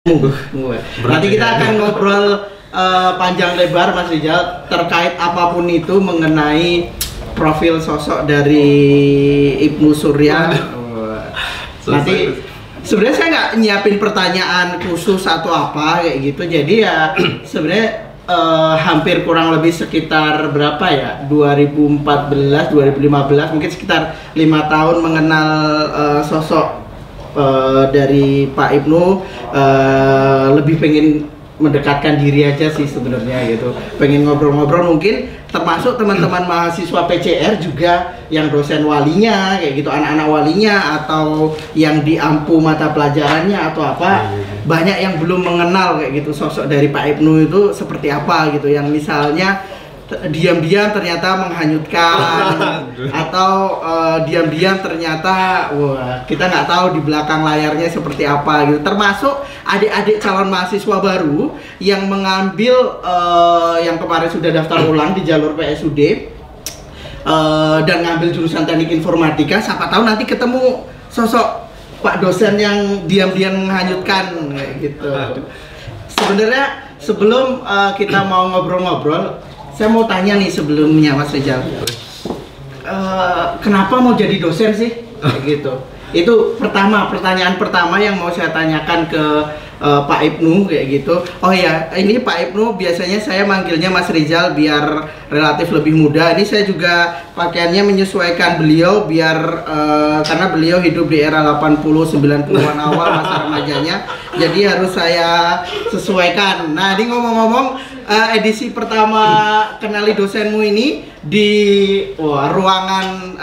Nanti kita akan ngobrol panjang lebar Mas Rizal terkait apapun itu mengenai profil sosok dari Ibnu Surya. Nanti sebenarnya saya nggak nyiapin pertanyaan khusus atau apa kayak gitu, jadi ya sebenarnya hampir kurang lebih sekitar berapa ya, 2014 2015 mungkin sekitar 5 tahun mengenal sosok dari Pak Ibnu, lebih pengen mendekatkan diri aja sih sebenarnya gitu, pengen ngobrol-ngobrol mungkin termasuk teman-teman mahasiswa PCR juga yang dosen walinya kayak gitu, anak-anak walinya atau yang diampu mata pelajarannya atau apa, banyak yang belum mengenal kayak gitu sosok dari Pak Ibnu itu seperti apa gitu, yang misalnya diam-diam ternyata menghanyutkan atau diam-diam ternyata wah kita nggak tahu di belakang layarnya seperti apa gitu, termasuk adik-adik calon mahasiswa baru yang mengambil yang kemarin sudah daftar ulang di jalur PSUD dan ngambil jurusan teknik informatika, siapa tahu nanti ketemu sosok Pak dosen yang diam-diam menghanyutkan kayak gitu. Sebenarnya sebelum kita mau ngobrol-ngobrol, saya mau tanya nih sebelumnya Mas Rizal, kenapa mau jadi dosen sih? Kayak gitu. Itu pertanyaan pertama yang mau saya tanyakan ke Pak Ibnu kayak gitu. Oh ya, ini Pak Ibnu biasanya saya manggilnya Mas Rizal biar relatif lebih mudah. Ini saya juga pakaiannya menyesuaikan beliau biar karena beliau hidup di era 80 90-an awal masa remajanya. Jadi harus saya sesuaikan. Nah, ini ngomong-ngomong edisi pertama Kenali Dosenmu ini di ruangan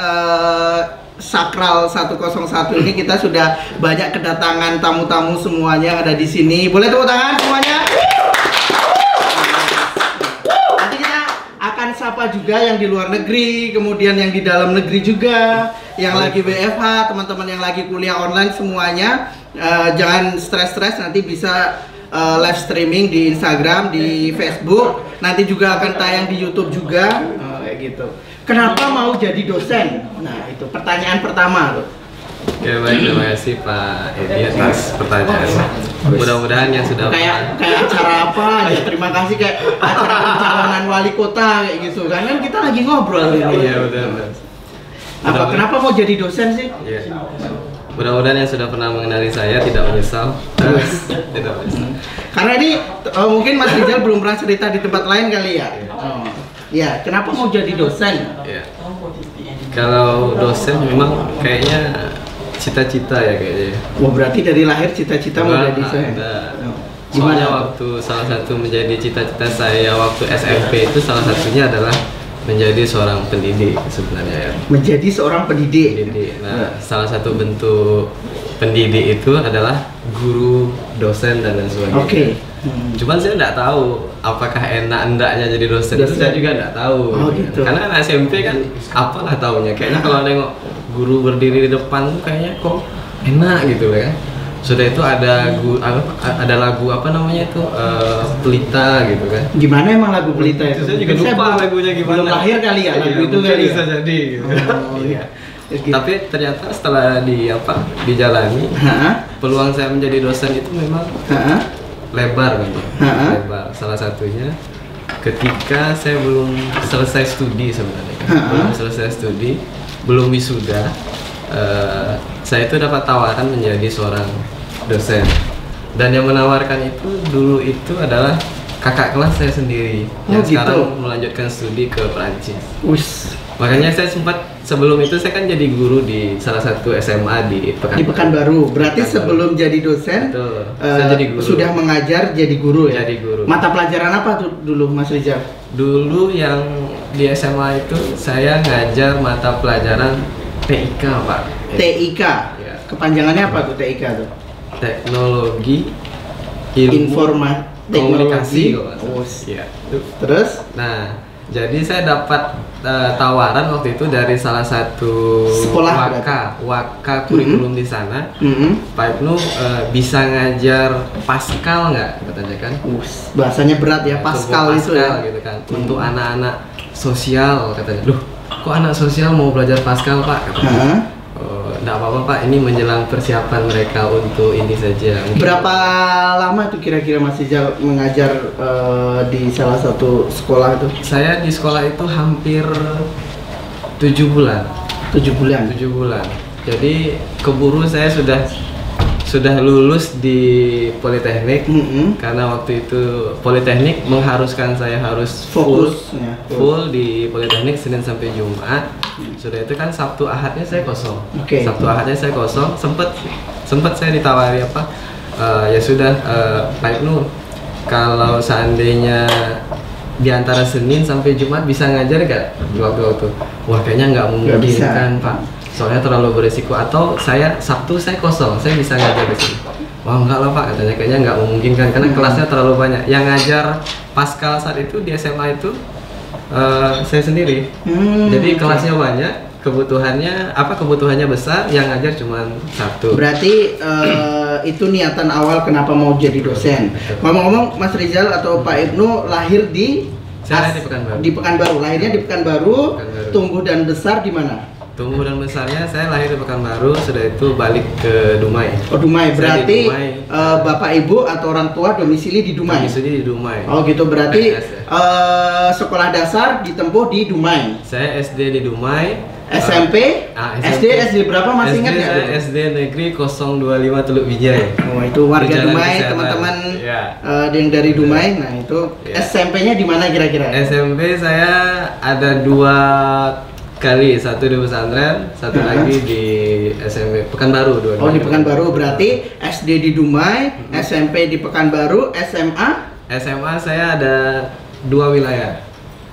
Sakral 101 ini kita sudah banyak kedatangan tamu-tamu semuanya yang ada di sini. Boleh tepuk tangan semuanya? Nanti kita akan sapa juga yang di luar negeri, kemudian yang di dalam negeri juga, yang lagi WFH, teman-teman yang lagi kuliah online semuanya. Jangan stres-stres, nanti bisa live streaming di Instagram, di Facebook, nanti juga akan tayang di YouTube juga, kayak gitu. Kenapa mau jadi dosen? Nah, itu pertanyaan pertama tuh. Ya baik, terima kasih Pak Edi atas pertanyaan. Mudah-mudahan yang sudah kayak acara apa ya, terima kasih, kayak acara pencalonan wali kota kayak gitu kan kita lagi ngobrol ini. Iya benar. Kenapa mau jadi dosen sih? Iya. Mudah-mudahan yang sudah pernah mengenali saya tidak menyesal. Tidak menyesal. Karena ini mungkin Mas Rizal belum pernah cerita di tempat lain kali ya. Ya, kenapa mau jadi dosen? Ya. Kalau dosen memang kayaknya cita-cita ya kayaknya. Wah, berarti dari lahir cita-cita mau jadi dosen. Gimana waktu salah satu menjadi cita-cita saya waktu SMP itu salah satunya adalah menjadi seorang pendidik sebenarnya ya. Menjadi seorang pendidik. Nah, salah satu bentuk pendidik itu adalah guru, dosen dan lain sebagainya. Oke. Cuman saya nggak tahu apakah enak enggaknya jadi dosen. Itu saya juga nggak tahu. Oh, gitu. Karena anak SMP kan apalah taunya. Kayaknya kalau nengok guru berdiri di depan kayaknya kok enak gitu kan. Sudah itu ada lagu apa namanya itu Pelita gitu kan. Gimana emang lagu Pelita itu? Saya juga lupa lagunya gimana. Belum lahir kali ya lagu itu kali. Bisa jadi. Gitu. Oh, iya. Tapi ternyata setelah dijalani, peluang saya menjadi dosen itu memang lebar kan. Lebar. Salah satunya ketika saya belum selesai studi sebenarnya. Belum selesai studi, belum wisuda. Saya itu dapat tawaran menjadi seorang dosen, dan yang menawarkan itu dulu itu adalah kakak kelas saya sendiri yang sekarang melanjutkan studi ke Perancis. Makanya saya sempat sebelum itu saya kan jadi guru di salah satu SMA di Pekanbaru. Berarti sebelum jadi dosen, saya jadi guru. Sudah mengajar jadi guru ya? Jadi guru. Mata pelajaran apa tuh dulu Mas Rizal? Dulu yang di SMA itu saya ngajar mata pelajaran TIK Pak. TIK? Ya. Kepanjangannya apa tuh TIK tuh? Teknologi Ilmu Komunikasi. Ya. Terus? Nah, jadi saya dapat tawaran waktu itu dari salah satu sekolah waka kurikulum di sana. Pak Ibnu bisa ngajar Pascal nggak katanya kan? Bahasanya berat ya, Pascal itu ya. Gitu kan. Untuk anak-anak sosial katanya. Loh, kok anak sosial mau belajar Pascal Pak? Katanya. enggak apa-apa Pak, ini menjelang persiapan mereka untuk ini saja. Mungkin berapa lama tuh kira-kira Mas Rizal mengajar di salah satu sekolah itu? Saya di sekolah itu hampir 7 bulan. 7 bulan. 7 bulan. Jadi keburu saya sudah lulus di Politeknik, karena waktu itu Politeknik mengharuskan saya harus full di Politeknik Senin sampai Jumat. Sudah itu kan Sabtu Ahadnya saya kosong. Sabtu Ahadnya saya kosong. Sempat saya ditawari apa? Ya sudah, Pak Ibnu, kalau seandainya di antara Senin sampai Jumat bisa ngajar gak di waktu-waktu? Wah, kayaknya nggak memungkinkan Pak, soalnya terlalu beresiko. Atau Sabtu saya kosong, saya bisa ngajar di sini. Wah, enggak lah Pak, katanya kayaknya nggak memungkinkan karena kelasnya terlalu banyak. Yang ngajar Pascal saat itu di SMA itu saya sendiri. Jadi kelasnya banyak, kebutuhannya besar, yang ngajar cuma 1. Berarti itu niatan awal kenapa mau jadi dosen. Ngomong-ngomong, Mas Rizal atau Pak Ibnu lahir di Pekanbaru. Di Pekanbaru. Lahirnya di Pekanbaru. Tumbuh dan besar di mana? Tumbuh dan besarnya saya lahir di Pekanbaru, sudah itu balik ke Dumai. Oh, Dumai. Berarti Bapak Ibu atau orang tua domisili di Dumai. Domisili di Dumai. Oh, gitu. Berarti sekolah dasar ditempuh di Dumai. Saya SD di Dumai. SMP? SD berapa masih ingat ya? Saya SD Negeri 025 Teluk Bijay. Oh, itu warga Dumai, teman-teman yang dari Dumai. Nah, itu SMP-nya di mana kira-kira? SMP saya ada 2 kali, satu di pesantren, satu lagi di SMP Pekanbaru. Oh, di Pekanbaru. Berarti SD di Dumai, SMP di Pekanbaru, SMA saya ada 2 wilayah.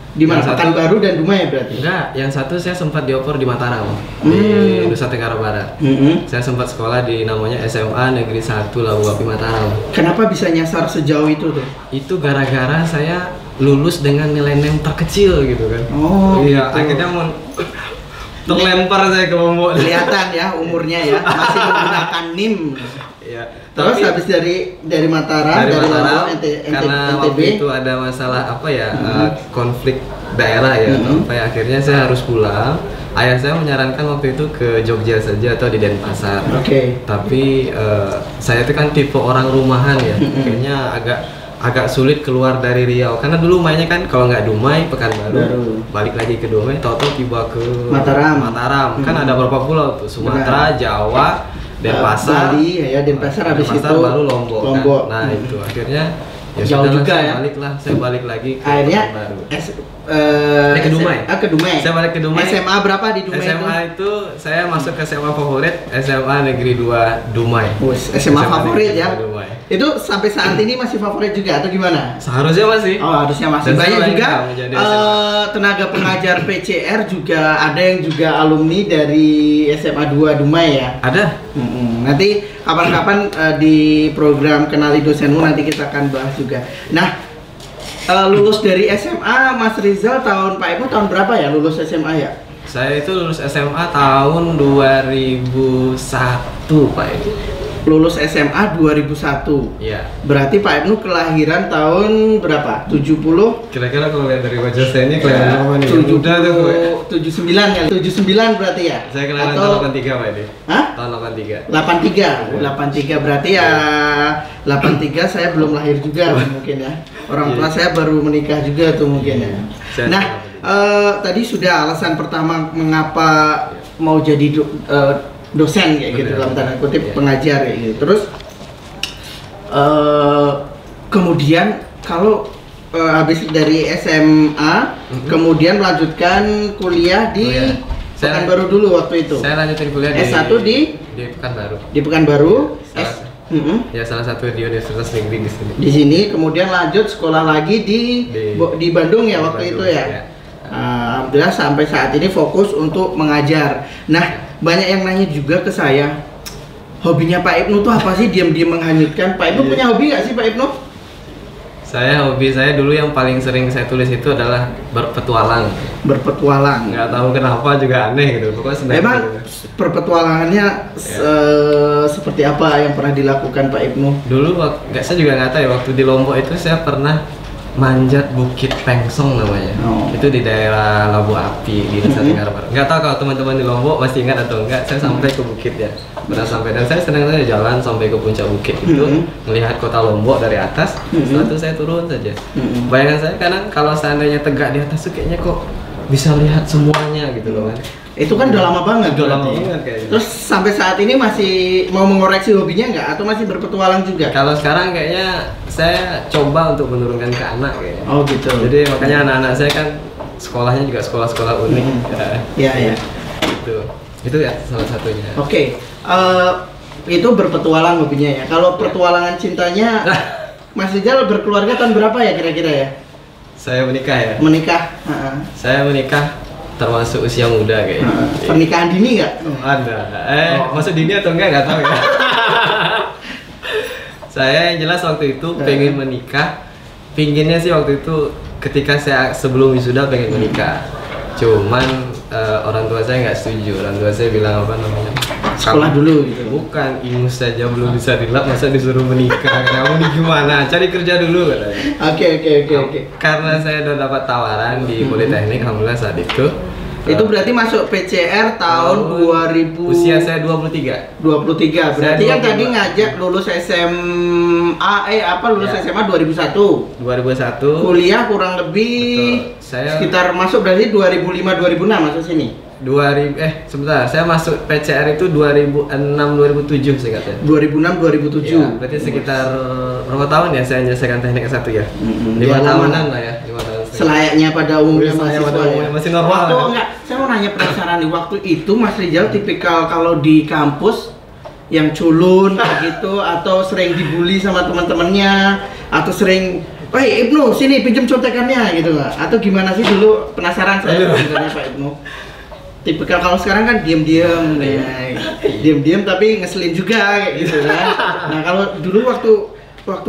Di mana? Pekanbaru dan Dumai berarti? Enggak, yang satu saya sempat dioper di Mataram, di Nusa Tenggara Barat. Saya sempat sekolah di namanya SMA Negeri 1 Labuapi Mataram. Kenapa bisa nyasar sejauh itu tuh? Itu gara-gara saya lulus dengan nilai NEM terkecil gitu kan. Oh, iya, gitu. akhirnya terlempar saya ke Lombok. Kelihatan ya umurnya ya, masih menggunakan NIM. Ya. Terus habis dari Mataram, dari Lombok, karena waktu itu ada masalah konflik daerah ya, akhirnya saya harus pulang. Ayah saya menyarankan waktu itu ke Jogja saja atau di Denpasar. Tapi saya itu kan tipe orang rumahan ya, kayaknya agak sulit keluar dari Riau karena dulu mainnya kan kalau nggak Dumai, Pekanbaru, balik lagi ke Dumai, tahu-tahu tiba ke Mataram. Kan ada berapa pulau tuh, Sumatera, Jawa, Denpasar, Bali, ya Denpasar, habis itu baru Lombok. Kan? Nah itu akhirnya jauh juga ya. Saya balik lagi ke akhirnya ke Dumai. Ke Dumai. Saya balik ke Dumai. SMA berapa di Dumai? SMA itu saya masuk ke SMA favorit, SMA Negeri 2 Dumai. SMA favorit ya. Dumai. Itu sampai saat ini masih favorit juga atau gimana? Seharusnya masih. Oh, harusnya masih. Banyak juga tenaga pengajar PCR juga ada yang juga alumni dari SMA 2 Dumai ya. Ada. Nanti kapan-kapan di program Kenali Dosenmu nanti kita akan bahas juga. Nah, lulus dari SMA Mas Rizal Pak Ibnu tahun berapa ya lulus SMA ya? Saya itu lulus SMA tahun 2001 Pak Ibnu. Lulus SMA 2001. Iya. Berarti Pak Ibnu kelahiran tahun berapa? 70? Kira-kira kalau lihat dari wajah saya ini kelahiran berapa nih? 79 ya. 79 berarti ya? Saya kelahiran tahun 83 Pak Ibnu. Hah? Tahun 83. 83 berarti ya 83 saya belum lahir juga mungkin ya. Orang tua saya baru menikah juga tuh mungkin ya. Nah, tadi sudah alasan pertama mengapa mau jadi dosen kayak gitu dalam tanda kutip pengajar kayak gitu. Terus kemudian kalau habis dari SMA kemudian melanjutkan kuliah di Pekanbaru dulu waktu itu. Saya lanjutin kuliah S1 di Pekanbaru. Di Pekanbaru. Ya salah satu di Universitas Negeri di sini. Di sini kemudian lanjut sekolah lagi di Bandung ya waktu itu ya. Alhamdulillah sampai saat ini fokus untuk mengajar. Nah, banyak yang nanya juga ke saya, hobinya Pak Ibnu tuh apa sih diam-diam menghanyutkan? Pak Ibnu punya hobi nggak sih Pak Ibnu? Hobi saya dulu yang paling sering saya tulis itu adalah berpetualang. Berpetualang. Nggak tahu kenapa juga aneh gitu. Pokoknya senang. Memang perpetualangannya seperti apa yang pernah dilakukan Pak Ibnu? Dulu saya juga nggak tahu ya, waktu di Lombok itu saya pernah manjat Bukit Pengsong namanya. Itu di daerah Labu Api di Nusa Tenggara Barat. Nggak tahu kalau teman-teman di Lombok masih ingat atau enggak. Saya sampai ke bukit ya, pernah sampai, dan saya senang saja jalan sampai ke puncak bukit itu, melihat kota Lombok dari atas. Setelah itu saya turun saja. Bayangan saya kadang kalau seandainya tegak di atas tuh kayaknya kok bisa lihat semuanya gitu loh kan. Itu kan udah lama banget. Udah lama banget kayaknya. Terus sampai saat ini masih mau mengoreksi hobinya nggak? Atau masih berpetualang juga? Kalau sekarang kayaknya saya coba untuk menurunkan ke anak kayaknya. Oh gitu. Jadi makanya anak-anak saya kan sekolahnya juga sekolah-sekolah unik. Iya. Itu ya salah satunya. Oke. Itu berpetualang hobinya ya. Kalau petualangan cintanya, Mas Rizal berkeluarga tahun berapa ya kira-kira ya? Saya menikah ya. Menikah. Saya menikah termasuk usia muda kayaknya. Pernikahan dini nggak? Ada. Maksud dini atau enggak tahu ya. Saya yang jelas waktu itu pengen menikah. Pinginnya sih waktu itu ketika saya sebelum wisuda pengen menikah. Cuman orang tua saya nggak setuju. Orang tua saya bilang apa namanya? Sekolah dulu gitu. Bukan, ingus saja belum bisa dilap masa disuruh menikah. Kamu nih gimana? Cari kerja dulu katanya. Oke. Karena saya udah dapat tawaran di Politeknik, alhamdulillah saat itu. Itu berarti masuk PCR tahun 2000. Usia saya 23. 23. Berarti kan tadi ngajak lulus SMA lulus SMA 2001. 2001. Kuliah kurang lebih sekitar masuk berarti 2005 2006 masuk sini. Sebentar, saya masuk PCR itu 2006 2007 saya kata. 2006 2007. Ya, berarti sekitar berapa tahun ya saya menyelesaikan teknik S1 ya? 5 tahunan lah ya, 5 tahun. Selayaknya pada umumnya mahasiswa masih normal. Enggak, saya mau nanya penasaran nih, waktu itu Mas Rizal tipikal kalau di kampus yang culun gitu atau sering dibully sama teman-temannya atau sering Ibnu sini pinjam contekannya gitu nggak? Atau gimana sih dulu, penasaran saya sebenarnya Pak Ibnu. Tipikal kalau sekarang kan diam-diam tapi ngeselin juga kayak gitu kan. Nah kalau dulu waktu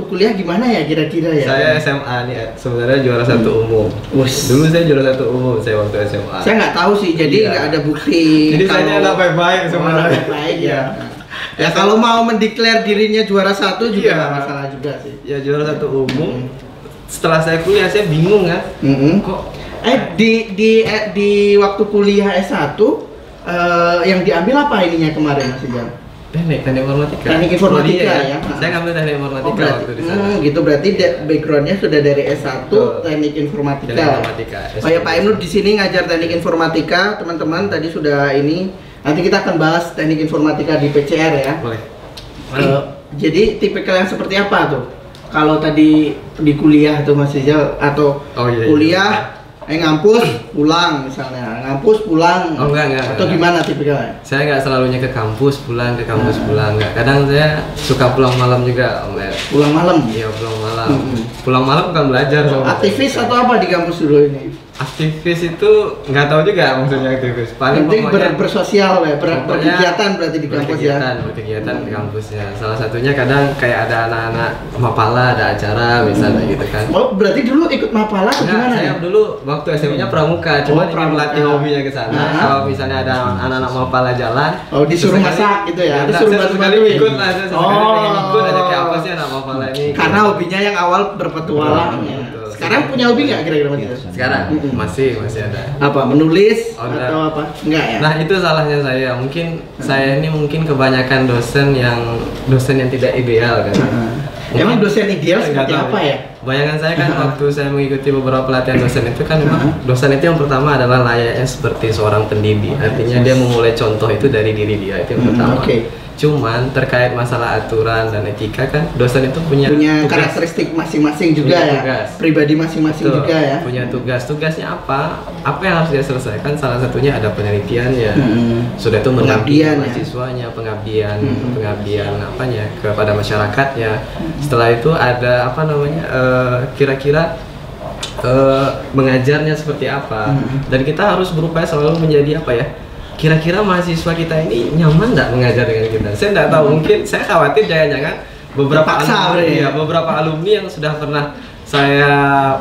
kuliah gimana ya kira-kira ya? Saya SMA nih sebenarnya juara 1 umum. Dulu saya juara 1 umum saya waktu SMA. Saya nggak tahu sih, jadi nggak ada bukti. Jadi saya anak baik-baik sebenarnya. Baik ya. Ya kalau mau mendeklar dirinya juara 1 juga nggak masalah juga sih. Ya juara 1 umum. Setelah saya kuliah saya bingung kan. Kok di waktu kuliah S1 yang diambil apa ininya kemarin Mas Rizal? Teknik informatika. Teknik informatika ya. Saya ngambil teknik informatika waktu di sana. Gitu berarti backgroundnya sudah dari S1 teknik informatika. Oh ya Pak Ibnu di sini ngajar teknik informatika, teman-teman tadi sudah ini. Nanti kita akan bahas teknik informatika di PCR ya. Boleh. Jadi tipikal yang seperti apa tuh? Kalau tadi di kuliah tuh Mas Rizal atau kuliah ngampus pulang misalnya, ngampus pulang. Enggak. Atau gimana tipikalnya? Saya nggak selalunya ke kampus pulang, pulang. Nggak. Kadang saya suka pulang malam juga, Om. Pulang malam? Iya, pulang malam. Pulang malam bukan belajar. Aktivis atau apa di kampus dulu ini? Aktivis itu nggak tahu juga maksudnya aktivis. Paling penting bersosial ya, berkegiatan berarti di kampus ya. Berkegiatan di kampusnya. Salah satunya kadang kayak ada anak-anak Mapala, ada acara misalnya gitu kan. Oh berarti dulu ikut Mapala atau gimana? Saya dulu waktu SMA-nya pramuka, cuma ingin melatih hobinya ke sana. Kalau misalnya ada anak-anak Mapala jalan, disuruh masak gitu ya. Disuruh sekali ikut lah, ikut aja kayak apa sih anak Mapala ini. Karena hobinya yang awal berpetualang. Sekarang punya hobi nggak kira-kira Mas? Sekarang masih ada. Apa menulis atau apa? Enggak ya? Nah itu salahnya saya. Mungkin saya ini kebanyakan dosen yang tidak ideal kan. Emang dosen ideal seperti apa ya? Bayangan saya kan waktu saya mengikuti beberapa pelatihan dosen itu kan memang dosen itu yang pertama adalah layaknya seperti seorang pendidik. Artinya dia memulai contoh itu dari diri dia, itu yang pertama. Cuman terkait masalah aturan dan etika kan dosen itu punya karakteristik masing-masing juga ya, pribadi masing-masing juga ya. Punya tugasnya apa yang harus dia selesaikan, salah satunya ada penelitiannya, sudah itu mengabdian mahasiswanya, pengabdian apanya kepada masyarakatnya. Setelah itu ada kira-kira mengajarnya seperti apa, dan kita harus berupaya selalu menjadi kira-kira mahasiswa kita ini nyaman nggak mengajar dengan kita? Saya nggak tahu, mungkin saya khawatir jangan-jangan beberapa alumni yang sudah pernah saya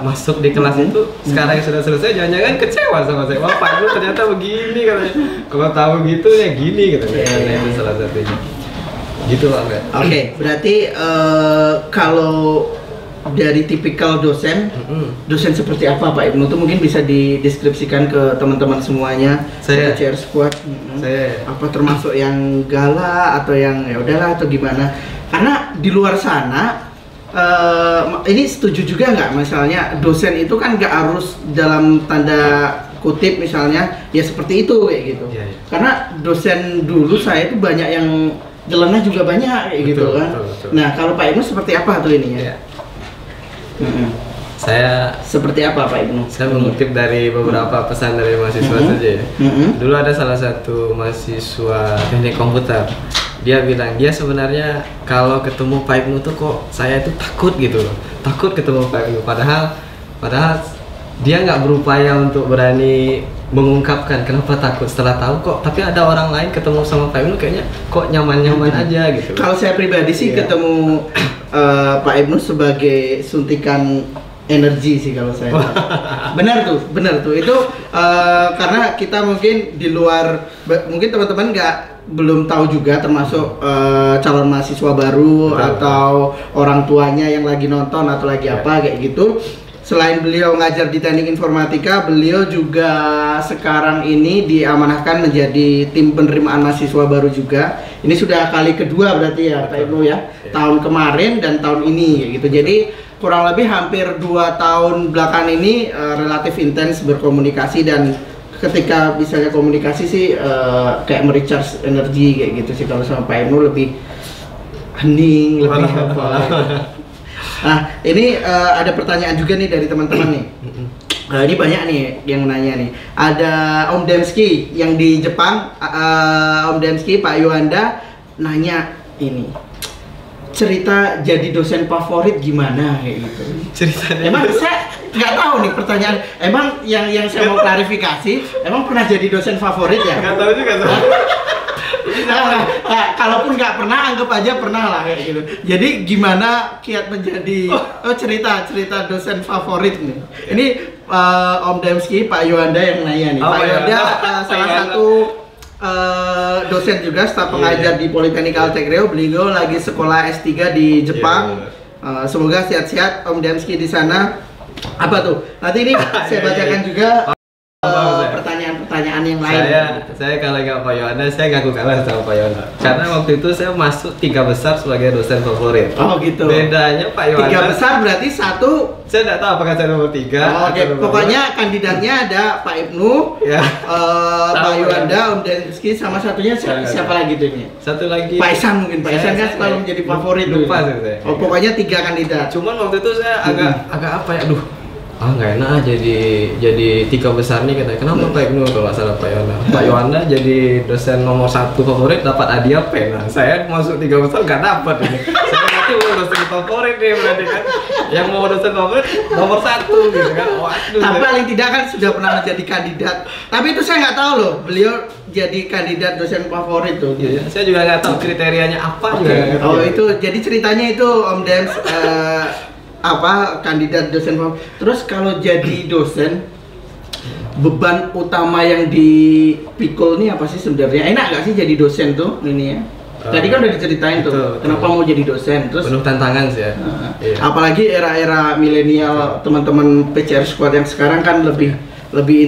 masuk di kelas itu sekarang yang sudah selesai jangan-jangan kecewa sama saya. Wah Pak, lu ternyata begini katanya. Kalau tahu gitu ya gini katanya. Itu salah satunya. Gitu Pak. Oke, berarti kalau dari tipikal dosen, dosen seperti apa Pak Ibnu? Itu mungkin bisa dideskripsikan ke teman-teman semuanya. Saya CR Squad. Saya apa termasuk yang galak atau yang ya udahlah atau gimana? Karena di luar sana ini setuju juga nggak, misalnya dosen itu kan nggak harus dalam tanda kutip misalnya ya seperti itu kayak gitu. Ya. Karena dosen dulu saya itu banyak yang jelenah juga banyak kayak gitu kan. Betul. Nah kalau Pak Ibnu seperti apa tuh ininya? Ya. Saya seperti apa Pak Ibnu? Saya mengutip dari beberapa pesan dari mahasiswa saja ya. Dulu ada salah satu mahasiswa teknik komputer. Dia bilang dia sebenarnya kalau ketemu Pak Ibnu tuh kok saya itu takut gitu loh. Takut ketemu Pak Ibnu, padahal dia nggak berupaya untuk berani mengungkapkan kenapa takut. Setelah tahu kok, tapi ada orang lain ketemu sama Pak Ibnu kayaknya kok nyaman-nyaman aja gitu. Kalau saya pribadi sih ketemu Pak Ibnu sebagai suntikan energi sih kalau saya. benar tuh itu karena kita mungkin di luar, mungkin teman-teman belum tahu juga, termasuk calon mahasiswa baru atau orang tuanya yang lagi nonton atau lagi apa kayak gitu. Selain beliau ngajar di teknik informatika, beliau juga sekarang ini diamanahkan menjadi tim penerimaan mahasiswa baru juga. Ini sudah kali kedua berarti ya Pak Ibnu ya. Tahun kemarin dan tahun ini kayak gitu. Jadi kurang lebih hampir 2 tahun belakangan ini relatif intens berkomunikasi, dan ketika misalnya komunikasi sih kayak merecharge energi kayak gitu sih. Kalau sama Pak Ibnu lebih hening, lebih apa. Nah, ini ada pertanyaan juga nih dari teman-teman nih. Ini banyak nih yang nanya nih. Ada Om Demski yang di Jepang, Om Demski, Pak Yuanda nanya ini. Cerita jadi dosen favorit gimana kayak gitu. Ceritanya. Emang saya nggak tahu nih pertanyaan. Emang yang saya mau klarifikasi, emang pernah jadi dosen favorit ya? Nggak tahu juga. Kalaupun nggak pernah, anggap aja pernah lah kayak gitu. Jadi gimana kiat menjadi cerita dosen favorit nih? Ini Om Demski, Pak Yuanda yang nanya nih. Pak Yuanda salah satu dosen juga, staf pengajar di Politeknik Altekrio. Beliau lagi sekolah S3 di Jepang. Semoga sehat-sehat Om Demski di sana. Apa tuh? Nanti ini saya bacakan juga pertanyaan yang lain. Saya kalau nggak Pak Yohana, saya ngaku kalah sama Pak Yohana. Karena waktu itu saya masuk 3 besar sebagai dosen favorit. Oh gitu. Bedanya Pak Yohana. 3 besar berarti satu. Saya nggak tahu apakah saya nomor 3. Oke. Pokoknya kandidatnya ada Pak Ibnu, Pak Yuanda, Om Demski, sama satunya siapa lagi tuh ini? Satu lagi. Pak Isan mungkin. Pak Isan kan selalu menjadi favorit. Lupa saya. Oh pokoknya 3 kandidat. Cuman waktu itu saya agak apa ya? Aduh. Nggak enak jadi 3 besar nih katanya. Kenapa Pak Ibnu kalau nggak salah Pak Yohana? Pak Yohana jadi dosen nomor 1 favorit, dapat hadiah pena. Saya masuk 3 besar nggak dapat ini. Saya nanti mau dosen favorit nih berarti kan. Yang mau dosen favorit nomor 1 gitu kan. Waduh. Tapi paling tidak kan sudah pernah menjadi kandidat. Tapi itu saya nggak tahu loh. Beliau jadi kandidat dosen favorit tuh. Iya, saya juga nggak tahu kriterianya apa. Oh itu jadi ceritanya itu Om Dems. Kandidat dosen. Terus kalau jadi dosen, beban utama yang dipikul nih apa sih sebenarnya? Enak nggak sih jadi dosen tuh ini ya? Tadi kan udah diceritain tuh kenapa mau jadi dosen. Terus penuh tantangan sih ya. Iya. Apalagi era-era milenial, teman-teman PCR Squad yang sekarang kan lebih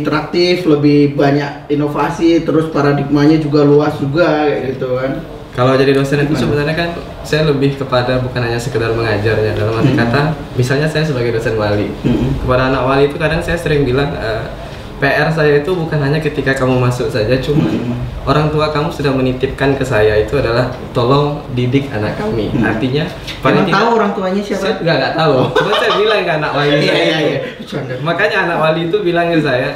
interaktif, lebih banyak inovasi, terus paradigmanya juga luas juga kayak gitu kan. Kalau jadi dosen itu sebenarnya kan saya lebih kepada bukan hanya sekedar mengajarnya, dalam arti kata misalnya saya sebagai dosen wali kepada anak wali itu kadang saya sering bilang PR saya itu bukan hanya ketika kamu masuk saja, cuma orang tua kamu sudah menitipkan ke saya itu adalah tolong didik anak kami. Artinya paling tahu orang tuanya siapa? Saya nggak tahu, cuma saya bilang ke anak wali saya. Makanya anak wali itu bilang ke saya,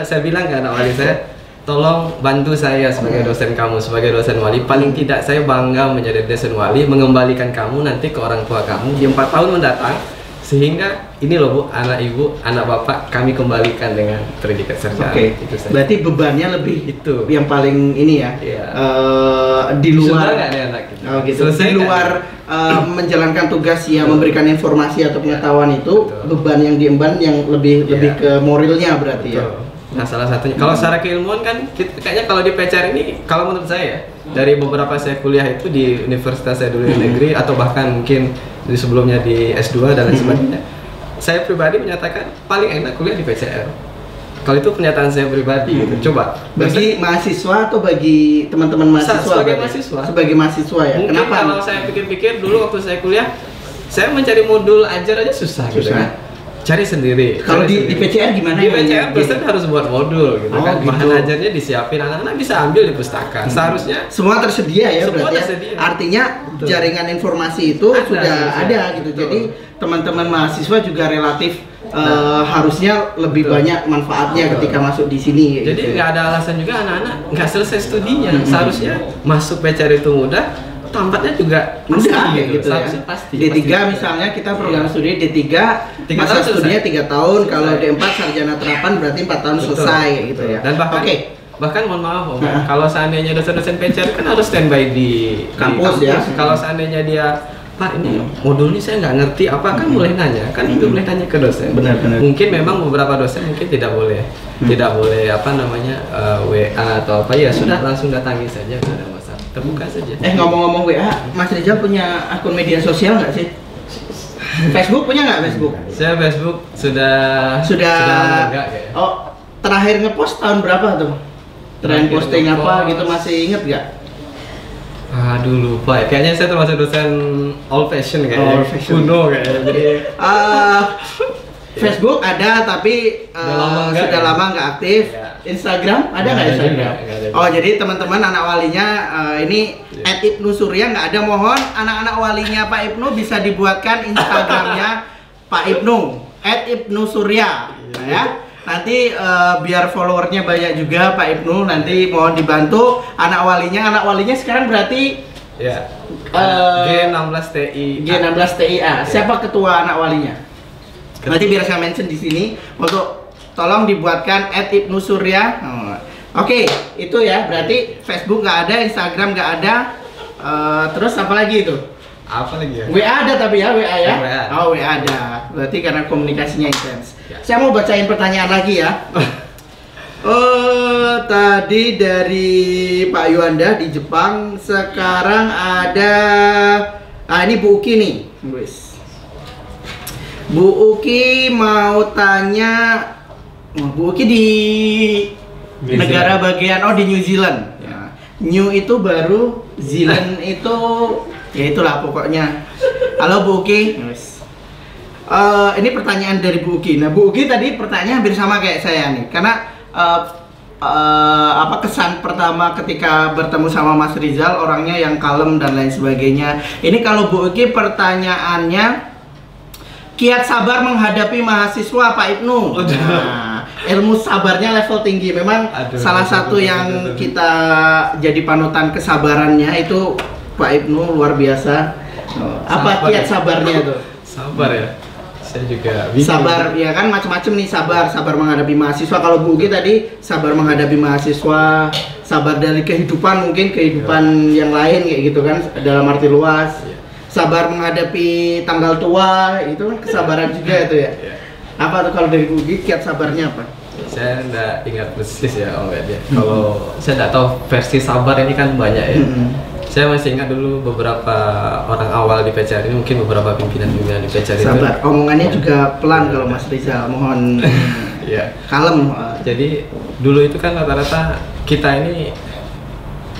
saya bilang ke anak wali saya, tolong bantu saya sebagai dosen kamu, sebagai dosen wali. Paling tidak saya bangga menjadi dosen wali, mengembalikan kamu nanti ke orang tua kamu di 4 tahun mendatang. Sehingga ini loh Bu, anak ibu, anak bapak kami kembalikan dengan predikat sarjana. Oke. Berarti bebannya lebih itu yang paling ini ya. Di luar nggak nih anak gitu. Di luar menjalankan tugas ya, memberikan informasi atau pengetahuan itu, beban yang diemban yang lebih ke moralnya berarti ya. Nah salah satunya, kalau secara keilmuan kan kayaknya kalau di PCR ini, kalau menurut saya dari beberapa saya kuliah itu di universitas saya dulu di negeri atau bahkan mungkin di sebelumnya di S2 dan lain sebagainya. Saya pribadi menyatakan paling enak kuliah di PCR. Kalau itu pernyataan saya pribadi gitu. Coba bagi mahasiswa atau bagi teman-teman mahasiswa? Sebagai mahasiswa. Sebagai mahasiswa ya. Mungkin kenapa? Kalau saya pikir-pikir dulu waktu saya kuliah, saya mencari modul ajar aja susah. Gitu kan. Cari sendiri. Kalau di PCR gimana? Di PCR dosen harus buat modul gitu kan. Gitu. Bahan ajarnya disiapin, anak-anak bisa ambil di pustaka. Seharusnya semua tersedia ya, semua berarti tersedia. Artinya jaringan informasi itu sudah ada gitu. Betul. Jadi teman-teman mahasiswa juga relatif harusnya lebih banyak manfaatnya ketika masuk di sini. Jadi nggak ada alasan juga anak-anak nggak selesai studinya. Seharusnya masuk PCR itu mudah, tampaknya juga mudah gitu ya. Pasti. D3 misalnya kita program studi D3 masa studinya 3 tahun, kalau D4 sarjana terapan berarti 4 tahun selesai gitu ya. Dan bahkan mohon maaf Om, kalau seandainya dosen-dosen PCR kan harus standby di kampus ya. Kalau seandainya dia Pak ini modul ini saya nggak ngerti apa, kan boleh nanya, kan itu boleh tanya ke dosen. Benar. Mungkin memang beberapa dosen mungkin tidak boleh apa namanya WA atau apa, ya sudah langsung datangi saja, tidak ada masalah, terbuka saja. Ngomong-ngomong WA, Mas Rizal punya akun media sosial nggak sih? Facebook punya nggak Facebook? Saya Facebook sudah enggak ya. Oh, terakhir ngepost tahun berapa tuh? Terakhir posting apa gitu, masih inget nggak? Aduh lupa ya. Kayaknya saya termasuk dosen old fashion kayaknya. Kuno kayaknya. Jadi Facebook ada tapi sudah lama nggak aktif. Ya. Instagram ada nggak Instagram? Oh jadi teman-teman anak walinya ini @ibnu_surya nggak ada, mohon anak-anak walinya Pak Ibnu bisa dibuatkan Instagramnya Pak Ibnu @ibnu_surya ya. Nanti biar followernya banyak juga Pak Ibnu, nanti mohon dibantu anak walinya sekarang berarti ya G16TI. G16TIA. Siapa ketua anak walinya? Nanti biar saya mention di sini untuk tolong dibuatkan @ibnu_surya. Oke, itu ya, berarti Facebook nggak ada, Instagram nggak ada, terus apa lagi itu? Apa lagi ya? WA ada tapi ya, WA ya? WA. Oh WA ada, berarti karena komunikasinya intens. Ya. Saya mau bacain pertanyaan lagi ya. Tadi dari Pak Yuanda di Jepang, sekarang ada, ini Bu Uki nih, Bu Uki mau tanya, Bu Uki di negara bagian, di New Zealand. Ya. New itu baru, Zealand itu ya itulah pokoknya. Halo Bu Uki. Ini pertanyaan dari Bu Uki. Nah Bu Uki tadi pertanyaan hampir sama kayak saya nih, karena apa kesan pertama ketika bertemu sama Mas Rizal, orangnya yang kalem dan lain sebagainya. Ini kalau Bu Uki pertanyaannya, kiat sabar menghadapi mahasiswa Pak Ibnu. Nah, ilmu sabarnya level tinggi. Memang salah satu yang kita jadi panutan kesabarannya itu Pak Ibnu, luar biasa. Apa kiat sabarnya tuh? Sabar ya. Saya juga bingung. Sabar ya kan macam-macam nih, sabar menghadapi mahasiswa. Kalau Bu Uki tadi sabar menghadapi mahasiswa, sabar dari kehidupan, mungkin kehidupan yang lain kayak gitu kan, dalam arti luas. Sabar menghadapi tanggal tua, itu kan kesabaran juga itu ya. Apa tuh kalau dari Bu Uki kiat sabarnya apa? Saya nggak ingat persis ya Om ya. Kalau saya nggak tahu versi sabar ini kan banyak ya. Saya masih ingat dulu beberapa orang awal di PCR ini, mungkin beberapa pimpinan di PCR itu. Sabar, omongannya juga pelan kalau Mas Rizal, mohon kalem. Jadi dulu itu kan rata-rata kita ini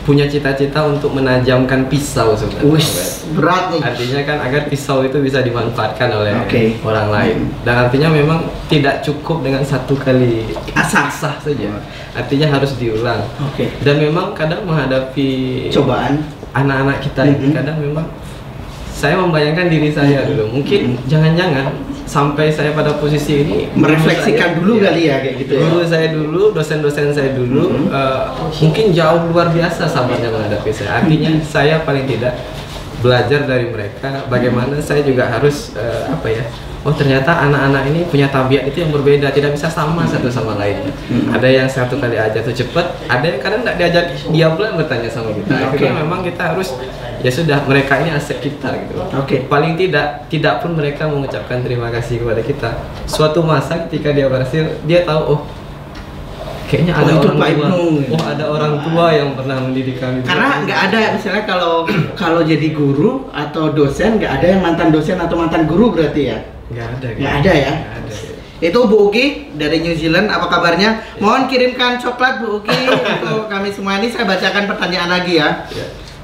punya cita-cita untuk menajamkan pisau sebenarnya. Berat nih. Artinya kan agar pisau itu bisa dimanfaatkan oleh orang lain. Dan artinya memang tidak cukup dengan satu kali asah saja. Artinya harus diulang. Dan memang kadang menghadapi cobaan anak-anak kita ini kadang memang saya membayangkan diri saya dulu. Mungkin jangan-jangan sampai saya pada posisi ini merefleksikan dulu kali ya kayak gitu ya. Guru saya dulu, dosen-dosen saya dulu mungkin jauh luar biasa sabarnya menghadapi saya. Artinya saya paling tidak belajar dari mereka bagaimana saya juga harus oh ternyata anak-anak ini punya tabiat itu yang berbeda, tidak bisa sama satu sama lain. Ada yang satu kali aja tuh cepet, ada yang kadang nggak diajar, dia pula bertanya sama kita. Akhirnya memang kita harus, ya sudah, mereka ini aset kita gitu. Paling tidak pun mereka mengucapkan terima kasih kepada kita. Suatu masa ketika dia berhasil, dia tahu, oh kayaknya ada itu orang Pak tua. Ibnu. Oh, ada orang tua yang pernah mendidik kami. Karena nggak ada misalnya kalau jadi guru atau dosen nggak ada yang mantan dosen atau mantan guru berarti ya? Nggak ada. Nggak ada ya? Nggak ada. Itu Bu Uki dari New Zealand, apa kabarnya? Mohon kirimkan coklat Bu Uki untuk kami semua. Ini saya bacakan pertanyaan lagi ya.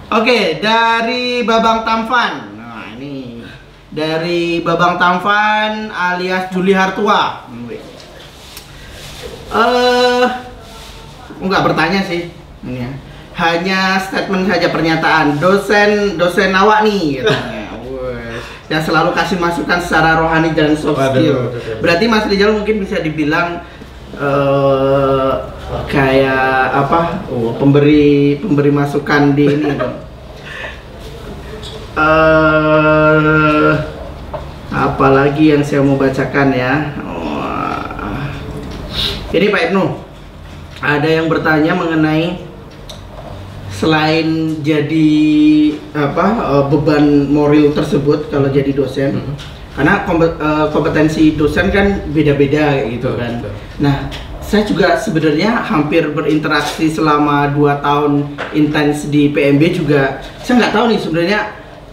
Oke, dari Babang Tamfan. Nah, ini dari Babang Tamfan alias Juli Hartua. Enggak bertanya sih. Ini ya. Hanya statement saja, pernyataan. Dosen awak nih katanya. Yang selalu kasih masukan secara rohani dan soft skill. Berarti Mas Rizal mungkin bisa dibilang kayak apa? Pemberi masukan di ini. Apalagi yang saya mau bacakan ya. Ini Pak Ibnu, ada yang bertanya mengenai selain jadi beban moral tersebut kalau jadi dosen, karena kompetensi dosen kan beda-beda gitu kan. Nah, saya juga sebenarnya hampir berinteraksi selama 2 tahun intens di PMB juga. Saya nggak tahu nih sebenarnya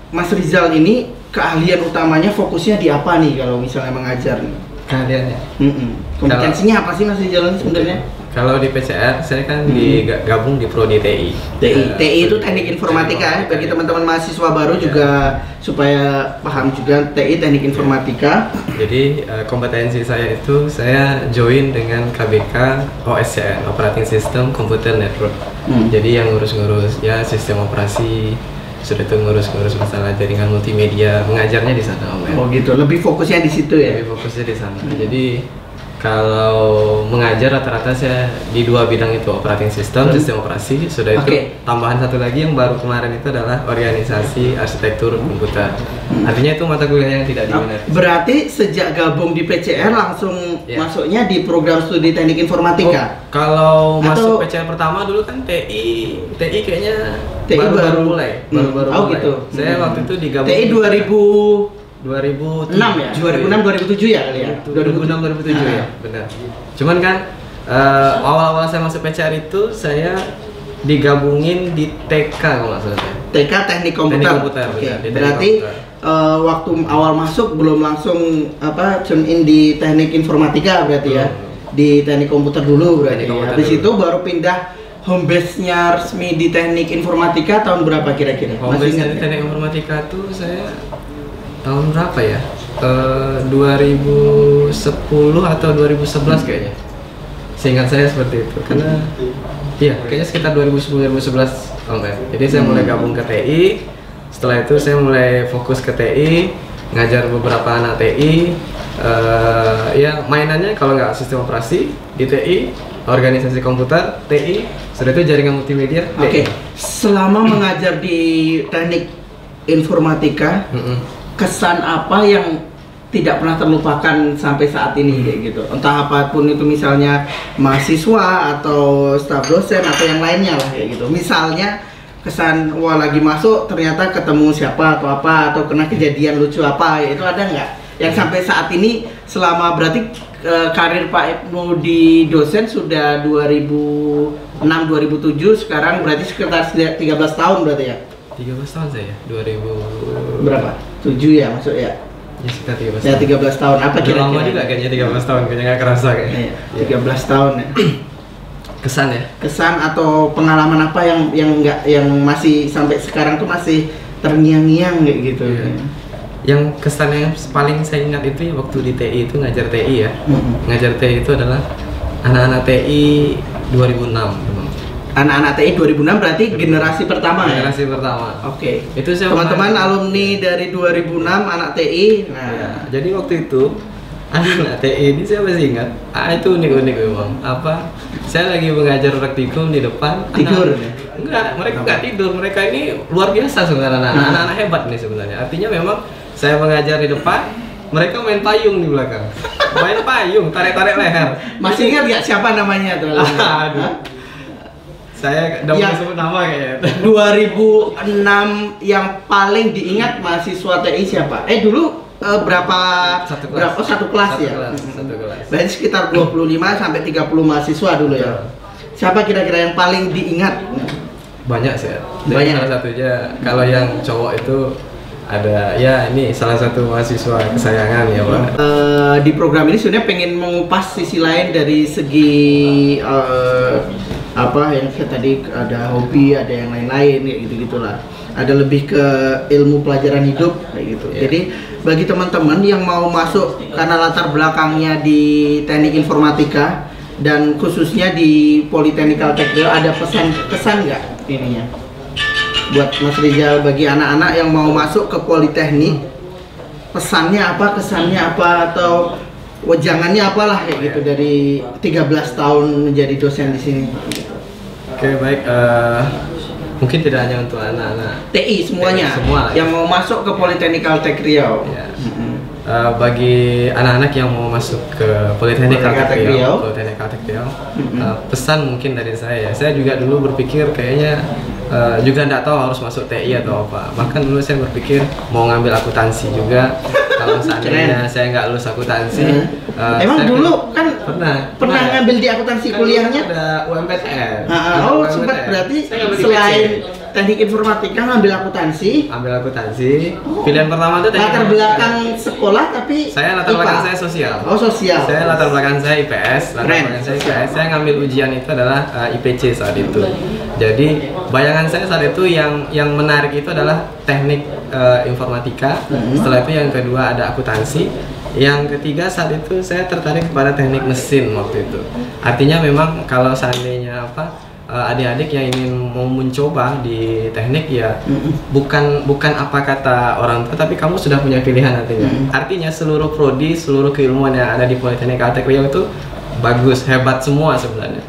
Mas Rizal ini keahlian utamanya fokusnya di apa nih kalau misalnya mengajar nih? Keahliannya. Kompetensinya apa sih Mas Rizal ini sebenarnya? Kalau di PCR, saya kan digabung di Prodi TI. TI itu teknik informatika ya, bagi teman-teman mahasiswa baru juga supaya paham juga TI teknik informatika. Jadi kompetensi saya itu saya join dengan KBK OSCN, Operating System Computer Network. Jadi yang ngurus-ngurus ya sistem operasi, sudah itu ngurus-ngurus masalah jaringan multimedia, mengajarnya di sana Om. Oh gitu, lebih fokusnya di situ ya? Lebih fokusnya di sana. Jadi kalau mengajar rata-rata saya di 2 bidang itu, operating system, sistem operasi. Sudah itu tambahan satu lagi yang baru kemarin itu adalah organisasi arsitektur komputer. Artinya itu mata kuliah yang tidak diminati. Berarti sejak gabung di PCR langsung masuknya di program studi teknik informatika? Kalau masuk PCR pertama dulu kan TI kayaknya baru mulai. Gitu. Saya waktu itu digabung TI 2006 ya? 2006-2007 ya kali ya? 2006-2007 ya, benar. Cuman kan awal-awal saya masuk PCR itu saya digabungin di TK kalau nggak salah. TK Teknik Komputer. Berarti waktu awal masuk belum langsung tune in di Teknik Informatika berarti ya? Di Teknik Komputer dulu berarti. Habis itu baru pindah home base-nya resmi di Teknik Informatika tahun berapa kira-kira? Home base-nya di Teknik Informatika tuh saya tahun berapa ya? 2010 atau 2011 kayaknya. Seingat saya seperti itu. Karena kayaknya sekitar 2010-2011 Jadi saya mulai gabung ke TI. Setelah itu saya mulai fokus ke TI, ngajar beberapa anak TI. Ya mainannya kalau nggak sistem operasi di TI, organisasi komputer TI, sudah itu jaringan multimedia. Oke. Selama mengajar di Teknik Informatika, kesan apa yang tidak pernah terlupakan sampai saat ini kayak gitu? Entah apapun itu, misalnya mahasiswa atau staf dosen atau yang lainnya lah kayak gitu. Misalnya kesan wah lagi masuk ternyata ketemu siapa atau apa, atau kena kejadian lucu apa, itu ada nggak? Yang sampai saat ini selama berarti karir Pak Ibnu di dosen sudah 2006-2007, sekarang berarti sekitar 13 tahun berarti ya? 13 tahun saya, 2000 berapa? 7 ya masuk ya? Ya sekitar 13 tahun. Ya 13 tahun. Apa kira-kira? Lama juga kayaknya 13 tahun, kayaknya nggak kerasa kayaknya. 13 tahun ya. Kesan ya? Kesan atau pengalaman apa yang masih sampai sekarang tuh masih terngiang-ngiang kayak gitu? Yang kesan yang paling saya ingat itu waktu di TI itu ngajar TI ya. Ngajar TI itu adalah anak-anak TI 2006. Anak-anak TI 2006 berarti generasi pertama ya? Generasi pertama. Oke. Itu saya teman-teman alumni dari 2006 anak TI. Nah, ya, jadi waktu itu anak TI ini saya masih ingat. Itu unik-unik memang. Saya lagi mengajar praktikum di depan. Tidur? Enggak, mereka nggak tidur. Mereka ini luar biasa sebenarnya. Anak-anak hebat nih sebenarnya. Artinya memang saya mengajar di depan, mereka main payung di belakang. Main payung, tarik-tarik leher. Masih ingat nggak siapa namanya tuh? Aduh. Saya udah mau sebut nama kayaknya. 2006 yang paling diingat mahasiswa TI siapa? Dulu berapa satu kelas ya? Satu kelas. Berarti sekitar 25 sampai 30 mahasiswa dulu ya. Siapa kira-kira yang paling diingat? Banyak sih. Banyak. Salah satunya kalau yang cowok itu ada ya, ini salah satu mahasiswa kesayangan ya Pak. Di program ini sebenarnya pengen mengupas sisi lain dari segi apa yang saya tadi, ada hobi, ada yang lain-lain kayak gitu-gitulah. Ada lebih ke ilmu pelajaran hidup kayak gitu. Jadi bagi teman-teman yang mau masuk karena latar belakangnya di teknik informatika dan khususnya di Politeknik Altek Riau, ada pesan-kesan nggak ininya buat Mas Rizal bagi anak-anak yang mau masuk ke Politeknik? Pesannya apa, kesannya apa, atau wejangannya apalah kayak gitu dari 13 tahun menjadi dosen di sini? Oke, baik. Mungkin tidak hanya untuk anak-anak TI semuanya, semua yang mau masuk ke Politeknik Altek Riau. Ya. Bagi anak-anak yang mau masuk ke Politeknik Altek Riau, pesan mungkin dari saya juga dulu berpikir kayaknya juga nggak tahu harus masuk TI atau apa. Bahkan dulu saya berpikir mau ngambil akuntansi juga. Kalau seandainya saya nggak lulus akuntansi, emang dulu kan pernah ngambil di akuntansi kuliahnya? Ada UMPTN. Oh, sempat berarti selain teknik informatika ngambil akuntansi. Pilihan pertama itu latar belakang sekolah, tapi saya latar belakang saya sosial. Oh, sosial. Saya latar belakang saya IPS. Saya ngambil ujian itu adalah IPC saat itu. Jadi bayangan saya saat itu yang menarik itu adalah teknik informatika. Setelah itu yang kedua ada akuntansi. Yang ketiga saat itu saya tertarik kepada teknik mesin waktu itu. Artinya memang kalau seandainya adik-adik yang ingin mau mencoba di teknik ya bukan apa kata orang tua, tapi kamu sudah punya pilihan artinya. Artinya seluruh prodi, seluruh keilmuan yang ada di Politeknik Altek Riau itu bagus, hebat semua sebenarnya.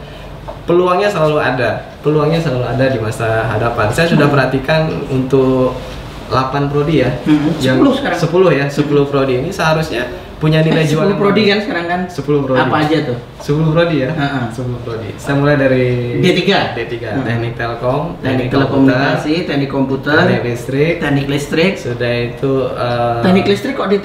Peluangnya selalu ada di masa hadapan. Saya sudah perhatikan untuk 8 prodi ya. 10 sekarang. 10 prodi ini seharusnya punya nilai jual. 10 prodi kan sekarang kan? 10 prodi. Apa aja tuh? 10 prodi ya? 10 prodi. Saya mulai dari D3. Teknik Telkom, Teknik Telekomunikasi, Teknik Komputer, Teknik Listrik. Sudah itu Teknik Listrik kok D3?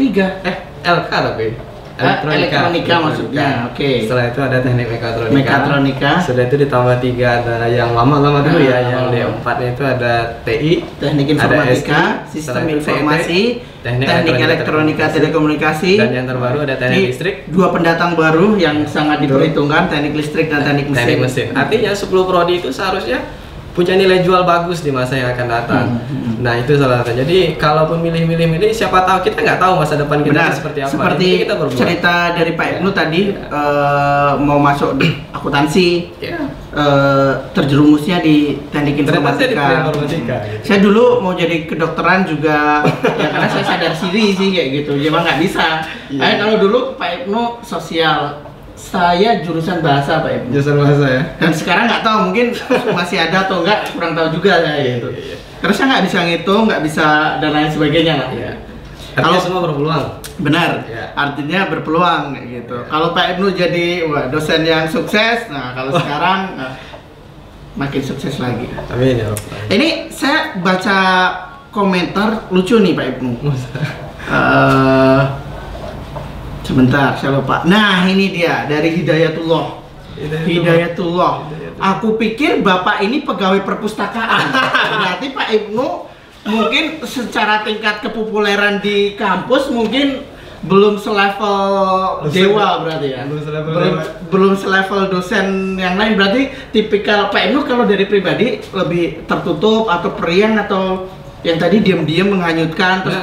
LK tapi. Elektronika maksudnya. Oke. Setelah itu ada teknik mekatronika. Sudah itu ditambah 3 ada yang lama-lama dulu ya, yang D4 itu ada TI, teknik informatika, sistem informasi, teknik elektronika telekomunikasi, dan yang terbaru ada teknik listrik. 2 pendatang baru yang sangat diperhitungkan, teknik listrik dan teknik mesin. Artinya 10 prodi itu seharusnya punya nilai jual bagus di masa yang akan datang. Nah itu salah satu. Jadi kalaupun milih, siapa tahu, kita nggak tahu masa depan kita seperti apa. Seperti kita cerita dari Pak Ibnu tadi, mau masuk di akuntansi, terjerumusnya di teknik informatika. Saya dulu mau jadi kedokteran juga, ya karena saya sadar diri sih kayak gitu. Memang nggak bisa. Kalau dulu Pak Ibnu sosial, saya jurusan bahasa Pak Ibnu. Jurusan bahasa ya. Dan sekarang nggak tahu, mungkin masih ada atau enggak, kurang tahu juga saya gitu. Karena saya nggak bisa ngitung, nggak bisa dan lain sebagainya lah. Artinya semua berpeluang. Benar. Artinya berpeluang gitu. Kalau Pak Ibnu jadi dosen yang sukses, nah kalau sekarang makin sukses lagi. Amin ya. Ini saya baca komentar lucu nih Pak Ibnu. Sebentar, saya lupa. Nah, ini dia dari Hidayatullah. Aku pikir Bapak ini pegawai perpustakaan. Berarti Pak Ibnu mungkin secara tingkat kepopuleran di kampus mungkin belum selevel dewa berarti ya. Belum selevel dosen yang lain. Berarti tipikal Pak Ibnu kalau dari pribadi lebih tertutup atau periang, atau yang tadi diam-diam menghanyutkan terus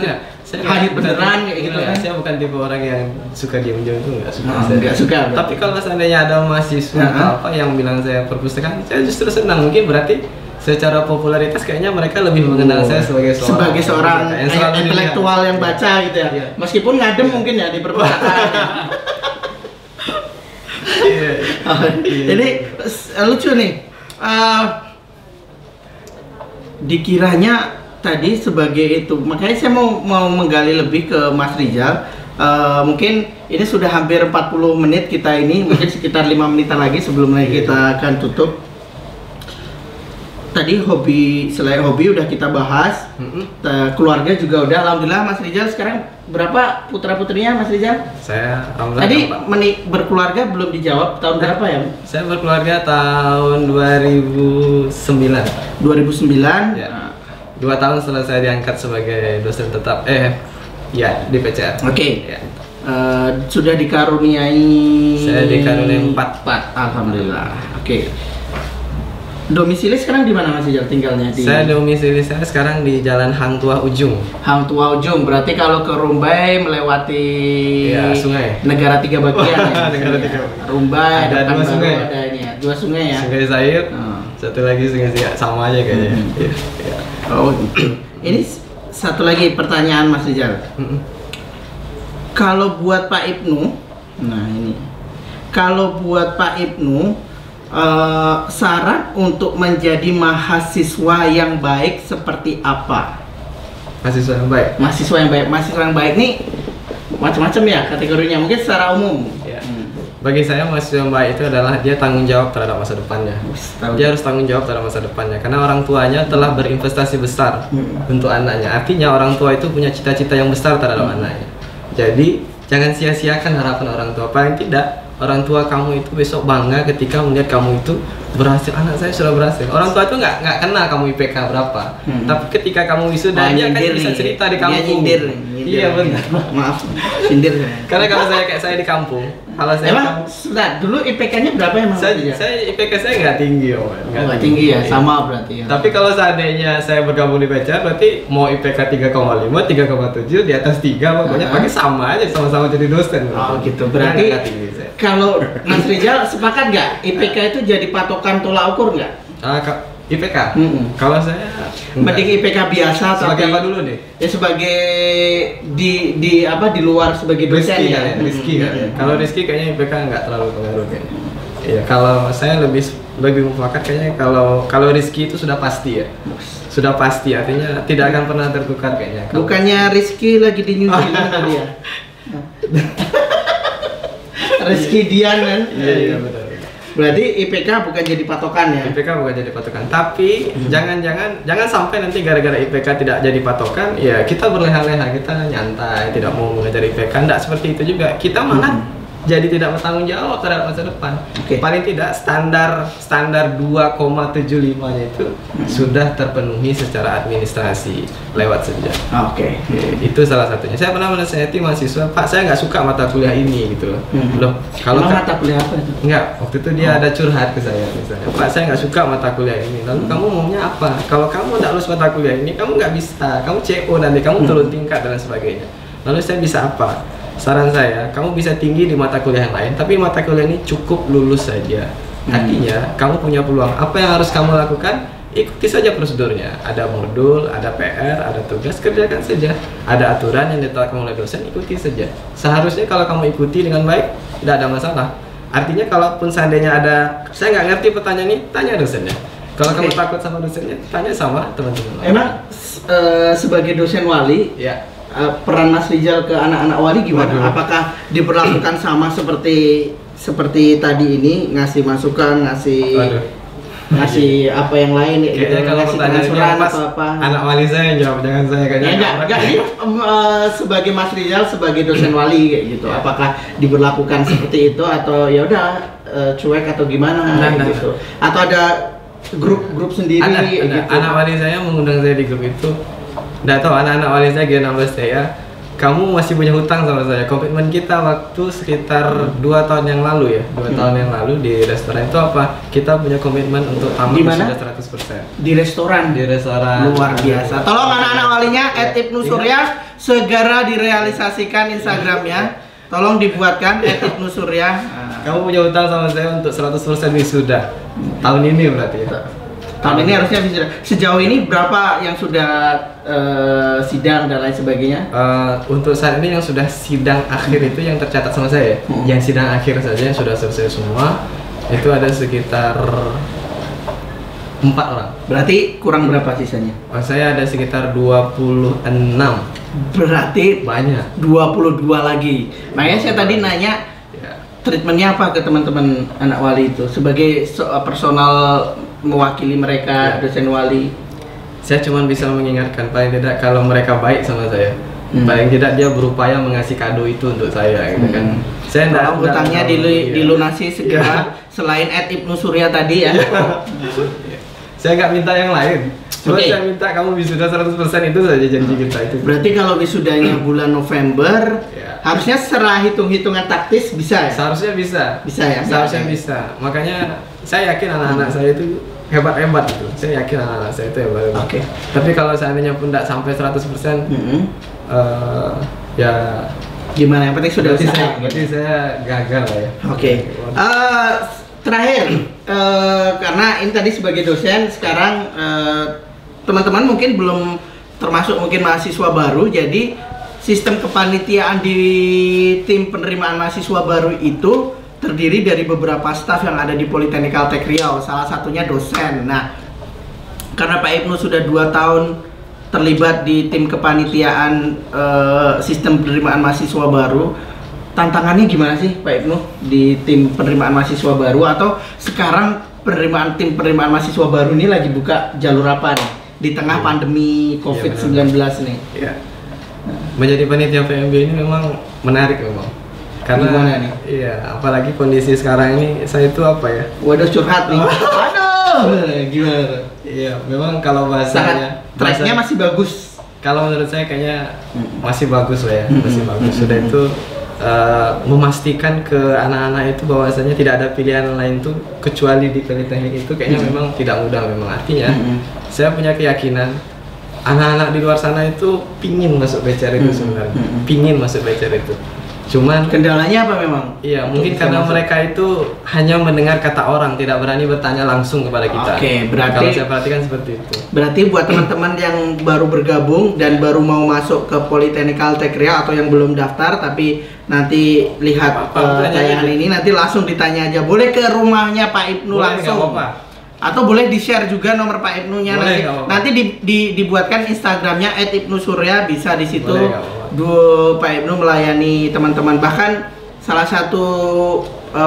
hanyut beneran kayak gitu kan? Saya bukan tipe orang yang suka diam-diam, itu nggak suka. Nggak suka. Tapi kalau seandainya ada mahasiswa atau apa yang bilang saya perpustakaan, saya justru senang. Mungkin berarti secara popularitas kayaknya mereka lebih mengenal saya sebagai seorang intelektual yang baca gitu ya. Meskipun ngadem mungkin ya di perpustakaan. Jadi lucu nih. Dikiranya tadi sebagai itu, makanya saya mau menggali lebih ke Mas Rizal. Mungkin ini sudah hampir 40 menit kita ini, mungkin sekitar 5 menitan lagi sebelum kita akan tutup. tadi hobi, selain hobi udah kita bahas, keluarga juga udah. Alhamdulillah Mas Rizal sekarang berapa putra putrinya Mas Rizal? Saya tadi berkeluarga belum dijawab, tahun berapa ya? Saya berkeluarga tahun 2009. 2009. Ya. 2 tahun setelah saya diangkat sebagai dosen tetap ya di PCR. Oke. Ya. Sudah dikaruniai. Saya dikaruniai 4. Alhamdulillah. Oke. Domisili sekarang di mana Mas Rizal tinggalnya? Saya domisili saya sekarang di Jalan Hang Tuah Ujung. Hang Tuah Ujung, berarti kalau ke Rumbai melewati sungai. Negara 3 bagian ya. Negara 3 bagian. Rumbai ada 2 sungai. Ada ini ya. 2 sungai ya. Sungai Zahir. Satu lagi Sungai Siak, sama aja kayaknya. Oh, gitu. Ini satu lagi pertanyaan Mas Rizal. Kalau buat Pak Ibnu, nah ini. Kalau buat Pak Ibnu, syarat untuk menjadi mahasiswa yang baik seperti apa? Mahasiswa yang baik. Mahasiswa yang baik. Mahasiswa yang baik nih macam-macam ya kategorinya. Mungkin secara umum. Ya. Bagi saya mahasiswa yang baik itu adalah dia tanggung jawab terhadap masa depannya. Dia harus tanggung jawab terhadap masa depannya karena orang tuanya telah berinvestasi besar untuk anaknya. Artinya orang tua itu punya cita-cita yang besar terhadap anaknya. Jadi jangan sia-siakan harapan orang tua. Paling tidak orang tua kamu itu besok bangga ketika melihat kamu itu berhasil. Anak saya sudah berhasil. Orang tua itu nggak kenal kamu IPK berapa, tapi ketika kamu wisuda dia kan bisa cerita di kampung. Iya benar. Maaf, sindir. Karena kalau saya kayak saya di kampung, kalau saya emang dulu IPK-nya berapa emang? Saya IPK saya nggak tinggi, nggak tinggi ya, sama berarti ya. Tapi kalau seandainya saya bergabung di PCR, berarti mau IPK 3,5, 3,7 di atas 3, pokoknya pakai sama aja, sama-sama jadi dosen. Oh gitu, berarti kalau Mas Rizal sepakat nggak IPK itu jadi patokan tolak ukur nggak? IPK? Kalau saya mending IPK biasa sebagai apa dulu nih? Ya sebagai di luar sebagai dosen ya. Rizky kan. Kalau Rizky kayaknya IPK nggak terlalu pengaruh kayaknya. Iya, kalau saya lebih mufakat kayaknya kalau Rizky itu sudah pasti ya. Sudah pasti artinya tidak akan pernah tertukar kayaknya. Bukannya Rizky lagi di New Zealand tadi ya? Rizky Dian kan? Iya benar. Berarti IPK bukan jadi patokan ya? IPK bukan jadi patokan, tapi jangan sampai nanti gara-gara IPK tidak jadi patokan, ya kita berleha-leha, kita nyantai, tidak mau mengejar IPK, enggak seperti itu juga. Kita malah jadi tidak bertanggung jawab terhadap masa depan. Paling tidak standar 2,75-nya itu sudah terpenuhi secara administrasi lewat saja. Itu salah satunya. Saya pernah menasihati mahasiswa, Pak, saya nggak suka mata kuliah ini gitu loh. Kalau mata kuliah apa itu? Enggak, waktu itu dia ada curhat ke saya misalnya, Pak, saya nggak suka mata kuliah ini. Lalu kamu maunya apa? Kalau kamu nggak lulus mata kuliah ini, kamu nggak bisa, kamu CO nanti, kamu turun tingkat dan sebagainya. Lalu saya bisa apa? Saran saya, kamu bisa tinggi di mata kuliah yang lain, tapi mata kuliah ini cukup lulus saja. Artinya, kamu punya peluang. Apa yang harus kamu lakukan? Ikuti saja prosedurnya. Ada modul, ada PR, ada tugas, kerjakan saja. Ada aturan yang ditetapkan oleh dosen, ikuti saja. Seharusnya kalau kamu ikuti dengan baik, tidak ada masalah. Artinya, kalaupun seandainya ada, saya nggak ngerti pertanyaan ini, tanya dosennya. Kalau kamu takut sama dosennya, tanya sama teman-teman. Emang sebagai dosen wali, ya. Peran Mas Rizal ke anak-anak wali gimana? Apakah diperlakukan sama seperti tadi ini, ngasih masukan, ngasih apa yang lain gitu, kalau pertanyaannya apa? Anak wali saya yang jawab, jangan saya kayaknya. Enggak, ini sebagai Mas Rizal sebagai dosen wali kayak gitu. Apakah diberlakukan seperti itu atau ya udah cuek atau gimana gitu? Atau ada grup sendiri gitu? Anak wali saya mengundang saya di grup itu. Nggak tahu, anak-anak wali saya G16 saya, kamu masih punya hutang sama saya. Komitmen kita waktu sekitar 2 tahun yang lalu ya, 2 tahun yang lalu di restoran itu apa? Kita punya komitmen untuk tamat sudah 100%. Di restoran? Di restoran. Luar biasa. Tolong anak-anak walinya @Ibnu Surya segera direalisasikan Instagramnya. Tolong dibuatkan @Ibnu Surya. Kamu punya hutang sama saya untuk 100% wisuda tahun ini berarti ya? Tahun ini harusnya bisa. Sejauh ini berapa yang sudah sidang dan lain sebagainya? Untuk saat ini yang sudah sidang akhir itu yang tercatat sama saya. Yang sidang akhir saja yang sudah selesai semua itu ada sekitar 4 orang. Berarti kurang berapa sisanya? Saya ada sekitar 26. Berarti banyak. 22 lagi. Makanya saya tadi nanya treatmentnya apa ke teman-teman anak wali itu sebagai personal mewakili mereka, dosen wali? Saya cuma bisa mengingatkan, paling tidak kalau mereka baik sama saya, paling tidak dia berupaya mengasih kado itu untuk saya, gitu kan. Saya enggak hutangnya dilunasi segera, selain Ibnu Surya tadi ya. Saya nggak minta yang lain. Cuma saya minta kamu wisuda 100% itu saja janji kita itu. Berarti kalau wisudanya bulan November, harusnya setelah hitung-hitungan taktis bisa ya? Seharusnya bisa. Bisa ya? Seharusnya bisa. Makanya saya yakin anak-anak saya itu hebat-hebat gitu. Saya yakin anak-anak saya itu hebat-hebat. Tapi kalau seandainya pun tidak sampai 100%, ya gimana? Yang penting sudah usaha. Berarti saya gagal lah ya. Terakhir, karena ini tadi sebagai dosen, sekarang teman-teman mungkin belum termasuk mungkin mahasiswa baru, jadi sistem kepanitiaan di tim penerimaan mahasiswa baru itu terdiri dari beberapa staf yang ada di Politeknik Altek Riau, salah satunya dosen. Nah, karena Pak Ibnu sudah 2 tahun terlibat di tim kepanitiaan sistem penerimaan mahasiswa baru, tantangannya gimana sih Pak Ibnu di tim penerimaan mahasiswa baru, atau sekarang tim penerimaan mahasiswa baru ini lagi buka jalur apa nih di tengah pandemi COVID-19 nih? Iya. Menjadi panitia PMB ini memang menarik memang. Karena gimana nih? Iya, apalagi kondisi sekarang ini saya itu apa ya? Waduh, curhat nih. Aduh, gimana? Iya, memang kalau bahasanya tracknya masih bagus. Kalau menurut saya kayaknya masih bagus lah ya, masih bagus. Sudah itu memastikan ke anak-anak itu bahwasanya tidak ada pilihan lain tuh kecuali di Politeknik itu kayaknya memang tidak mudah memang. Artinya saya punya keyakinan anak-anak di luar sana itu pingin masuk BCR itu sebenarnya, pingin masuk BCR itu. Cuman kendalanya apa memang? Iya, mungkin karena mereka itu hanya mendengar kata orang, tidak berani bertanya langsung kepada kita. Berarti kalau saya perhatikan seperti itu. Berarti buat teman-teman yang baru bergabung dan baru mau masuk ke Politeknik Altek Riau atau yang belum daftar tapi nanti lihat tayangan ini, nanti langsung ditanya aja. Boleh ke rumahnya Pak Ibnu langsung. Atau boleh di-share juga nomor Pak Ibnunya, nanti dibuatkan Instagramnya @ibnusurya, bisa di situ. Pak Ibnu melayani teman-teman, bahkan salah satu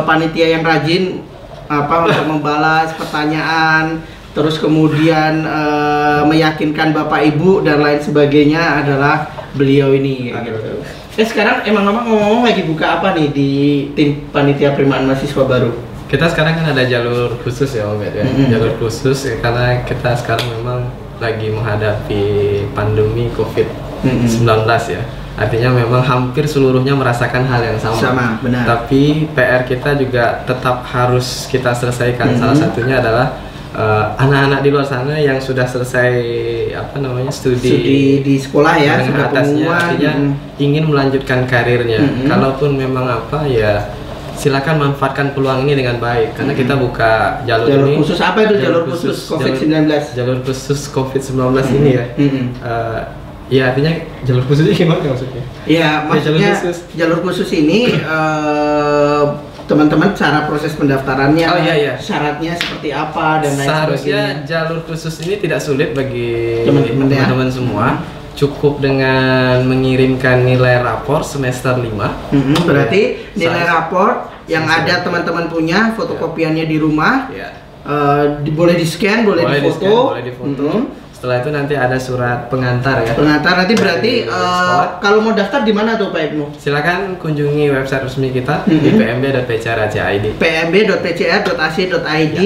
panitia yang rajin untuk membalas pertanyaan, terus kemudian meyakinkan Bapak Ibu dan lain sebagainya adalah beliau ini. Gitu. Sekarang ngomong-ngomong lagi buka apa nih di tim panitia penerimaan mahasiswa baru? Kita sekarang kan ada jalur khusus ya Om ya, jalur khusus ya, karena kita sekarang memang lagi menghadapi pandemi COVID-19 ya. Artinya memang hampir seluruhnya merasakan hal yang sama. Benar. Tapi PR kita juga tetap harus kita selesaikan. Salah satunya adalah anak-anak di luar sana yang sudah selesai studi di sekolah ya, sudah atasnya, artinya ingin melanjutkan karirnya. Kalaupun memang silakan manfaatkan peluang ini dengan baik, karena kita buka jalur ini. Khusus apa itu jalur khusus COVID-19? Jalur khusus COVID-19 ini ya. Ya artinya jalur khusus ini gimana maksudnya? Iya, maksudnya jalur khusus ini teman-teman cara proses pendaftarannya, syaratnya seperti apa dan lain sebagainya. Seharusnya jalur khusus ini tidak sulit bagi teman-teman semua. Cukup dengan mengirimkan nilai rapor semester 5. Berarti nilai rapor yang ada teman-teman punya, fotokopiannya di rumah, boleh di-scan, boleh difoto. Setelah itu nanti ada surat pengantar ya. Pengantar nanti berarti kalau mau daftar di mana tuh Pak Ibnu? Silakan kunjungi website resmi kita di pmb.pcr.ac.id. pmb.pcr.ac.id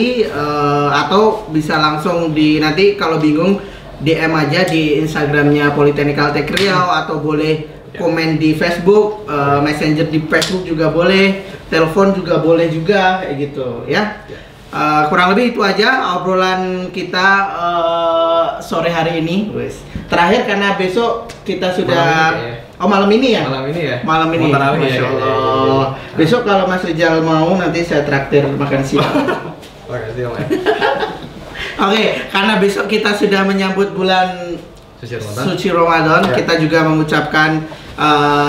atau bisa langsung nanti kalau bingung DM aja di Instagramnya Politeknik Altek Riau, atau boleh komen di Facebook, Messenger di Facebook juga boleh, telepon juga boleh juga kayak gitu ya. Kurang lebih itu aja obrolan kita sore hari ini. Terakhir karena besok kita sudah malam ini ya. Malam ini. Masya Allah. Besok kalau Mas Rizal mau nanti saya traktir makan siang. Makasih Om. Oke, karena besok kita sudah menyambut bulan suci Ramadan, kita juga mengucapkan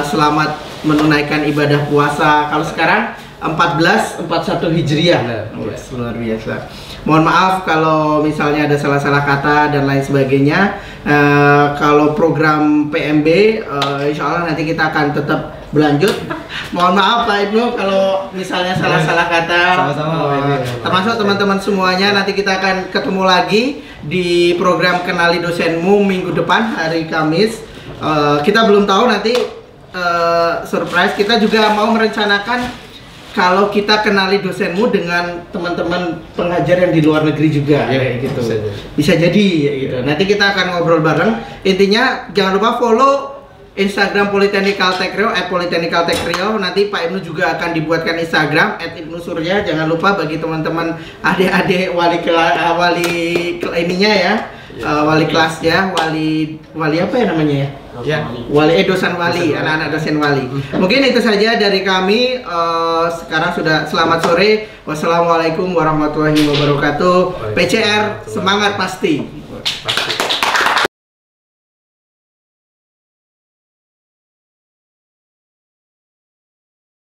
selamat menunaikan ibadah puasa. Kalau sekarang 1441 Hijriah. Luar biasa. Mohon maaf kalau misalnya ada salah-salah kata dan lain sebagainya. Kalau program PMB, insya Allah nanti kita akan tetap berlanjut. Mohon maaf Pak Ibnu kalau misalnya salah-salah kata. Sama-sama. Termasuk teman-teman semuanya, nanti kita akan ketemu lagi di program Kenali Dosenmu minggu depan hari Kamis. Kita belum tahu nanti surprise. Kita juga mau merencanakan kalau kita kenali dosenmu dengan teman-teman pengajar yang di luar negeri juga, ya, gitu. Bisa jadi ya, gitu. Nanti kita akan ngobrol bareng. Intinya jangan lupa follow Instagram Polytechnical Tech Riau @Polytechnical Tech Riau. Nanti Pak Ibnu juga akan dibuatkan Instagram @ibnusurya. Jangan lupa bagi teman-teman adik-adik wali kelasnya, wali apa ya namanya ya? Dosen wali, anak-anak dosen wali. Mungkin itu saja dari kami. Sekarang sudah selamat sore. Wassalamualaikum warahmatullahi wabarakatuh. PCR semangat pasti.